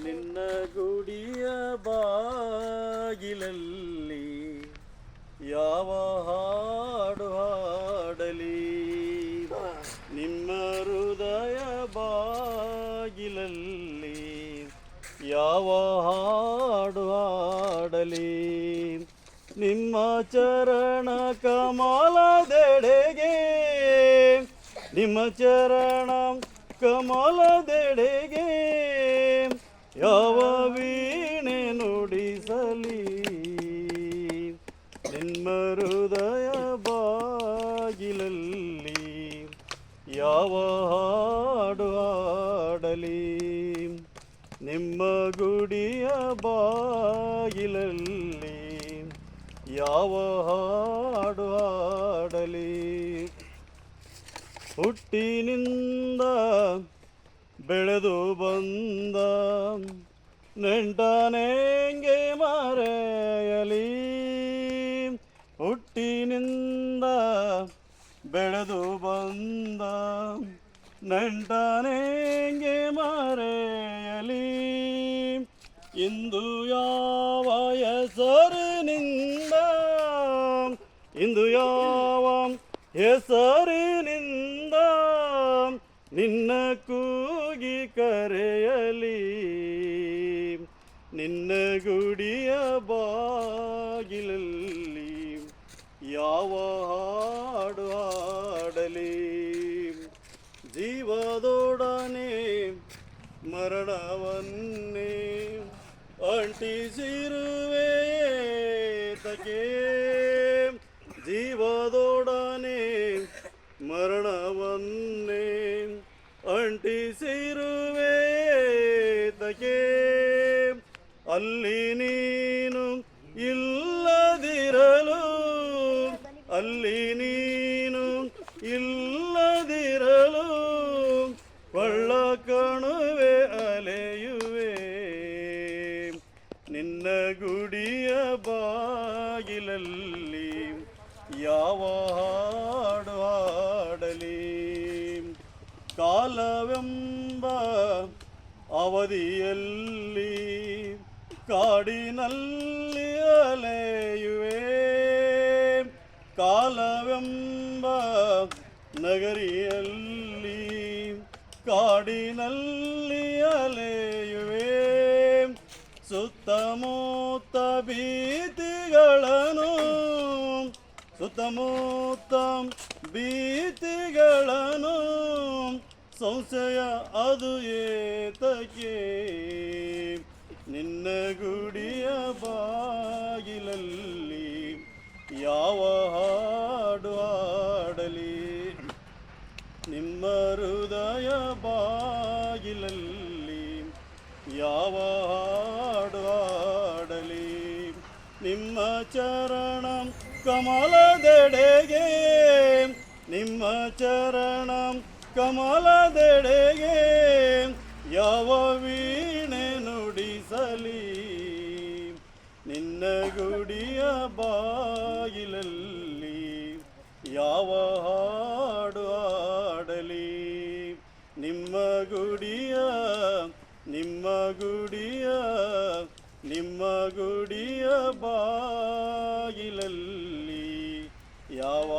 ನಿನ್ನ ಗುಡಿಯ ಬಾಗಿಲಲ್ಲಿ ಯಾವ ಹಾಡು ಹಾಡಲಿ, ನಿಮ್ಮ ಹೃದಯ ಬಾಗಿಲಲ್ಲಿ ಯಾವ ಹಾಡು ಹಾಡಲಿ. ನಿಮ್ಮ ಚರಣ ಕಮಲದೆಡೆಗೆ, ನಿಮ್ಮ ಚರಣ ಕಮಲದೆಡೆಗೆ ಯಾವ ವೀಣೆ ನುಡಿಸಲಿ, ನಿಮ್ಮ ಹೃದಯ ಬಾಗಿಲಲ್ಲಿ ಯಾವ ಹಾಡು ಹಾಡಲಿ, ನಿಮ್ಮ ಗುಡಿಯ ಬಾಗಿಲಲ್ಲಿ ಯಾವ ಹಾಡು ಹಾಡಲಿ. ಹುಟ್ಟಿನಿಂದ ಬೆಳೆದು ಬಂದ ನೆಂಟನೆಂಗೆ ಮರೆಯಲಿ, ಹುಟ್ಟಿನಿಂದ ಬೆಳೆದು ಬಂದ ನೆಂಟನೆಂಗೆ ಮರೆಯಲಿ. ಇಂದು ಯಾವ ಹೆಸರಿನಿಂದ, ಇಂದು ಯಾವ ಹೆಸರಿನಿಂದ ನಿನ್ನ ಕೂಗಿ ಕರೆಯಲಿ, ನಿನ್ನ ಗುಡಿಯ ಬಾಗಿಲಲ್ಲಿ ಯಾವ ಹಾಡು ಹಾಡಲಿ. ಜೀವದೊಡನೆ ಮರಣವನ್ನೇ ಅಂಟಿಸಿರುವೆ ತಕೆ, ಜೀವದೊಡನೆ ಮರಣವನ್ನೇ ಅಂಟಿಸಿರುವೆ ತಕೆ. ಅಲ್ಲಿ ನೀನು ಇಲ್ಲದಿರಲು, ಅಲ್ಲಿ ನೀನು ಇಲ್ಲದಿರಲು ಕೊಳ್ಳ ಕಣುವೆ ಅಲೆಯುವೆ, ನಿನ್ನ ಗುಡಿಯ ಬಾಗಿಲಲ್ಲಿ ಯಾವ ಹಾಡು ಹಾಡಲಿ. ಕಾಲವೆಂಬ ಅವಧಿಯಲ್ಲಿ ಕಾಡಿನಲ್ಲಿ ಅಲೆಯುವೆ, ಕಾಲವೆಂಬ ನಗರಿಯಲ್ಲಿ ಕಾಡಿನಲ್ಲಿ ಅಲೆಯುವೆ. ಸುತ್ತಮುತ್ತ ಭೀತಿಗಳನ್ನು, ಸುತ್ತಮುತ್ತ ಭೀತಿಗಳನ್ನು ಸಂಶಯ ಅದು ಏತಕ್ಕೆ, ನಿನ್ನ ಗುಡಿಯ ಬಾಗಿಲಲ್ಲಿ ಯಾವ ಹಾಡು ಹಾಡಲಿ, ನಿಮ್ಮ ಹೃದಯ ಬಾಗಿಲಲ್ಲಿ ಯಾವ ಹಾಡು ಹಾಡಲಿ. ನಿಮ್ಮ ಚರಣ ಕಮಲದೆಡೆಗೆ, ನಿಮ್ಮ ಚರಣ ಕಮಲದೆಡೆಗೆ ಯಾವ ವೀಣೆ ನುಡಿಸಲಿ, ನಿನ್ನ ಗುಡಿಯ ಬಾಗಿಲಲ್ಲಿ ಯಾವ ಹಾಡು ಹಾಡಲಿ, ನಿಮ್ಮ ಗುಡಿಯ, ನಿಮ್ಮ ಗುಡಿಯ, ನಿಮ್ಮ ಗುಡಿಯ ಬಾಗಿಲಲ್ಲಿ ಯಾವ